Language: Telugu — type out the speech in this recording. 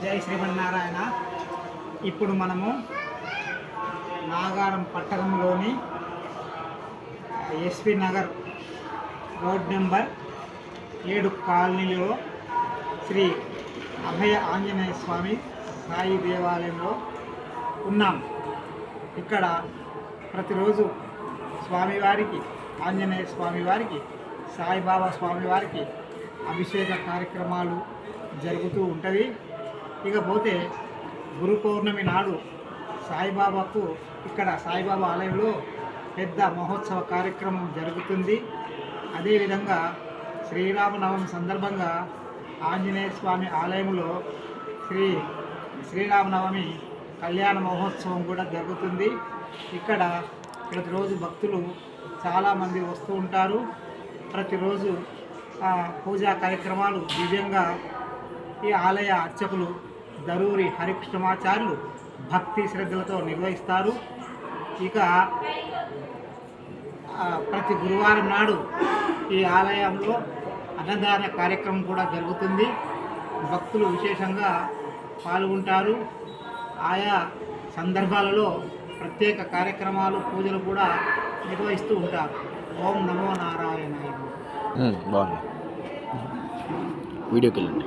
జై శ్రీమన్నారాయణ. ఇప్పుడు మనము నాగారం పట్టణంలోని ఎస్పీ నగర్ రోడ్ నెంబర్ 7 కాలనీలో శ్రీ అభయ ఆంజనేయ స్వామి సాయి దేవాలయంలో ఉన్నాం. ఇక్కడ ప్రతిరోజు స్వామివారికి, ఆంజనేయ స్వామివారికి, సాయిబాబా స్వామివారికి అభిషేక కార్యక్రమాలు జరుగుతూ ఉంటుంది. ఇకపోతే గురు పౌర్ణమి నాడు సాయిబాబాకు ఇక్కడ సాయిబాబా ఆలయంలో పెద్ద మహోత్సవ కార్యక్రమం జరుగుతుంది. అదేవిధంగా శ్రీరామనవమి సందర్భంగా ఆంజనేయ స్వామి ఆలయంలో శ్రీరామనవమి కళ్యాణ మహోత్సవం కూడా జరుగుతుంది. ఇక్కడ ప్రతిరోజు భక్తులు చాలామంది వస్తూ ఉంటారు. ప్రతిరోజు పూజా కార్యక్రమాలు దివ్యంగా ఈ ఆలయ అర్చకులు దరూరి హరికృష్ణమాచార్యులు భక్తి శ్రద్ధలతో నిర్వహిస్తారు. ఇక ప్రతి గురువారం నాడు ఈ ఆలయంలో అన్నదాన కార్యక్రమం కూడా జరుగుతుంది. భక్తులు విశేషంగా పాల్గొంటారు. ఆయా సందర్భాలలో ప్రత్యేక కార్యక్రమాలు, పూజలు కూడా నిర్వహిస్తూ ఉంటారు. ఓం నమో నారాయణాయ. బాగుంది. వీడియోకి వెళ్ళండి.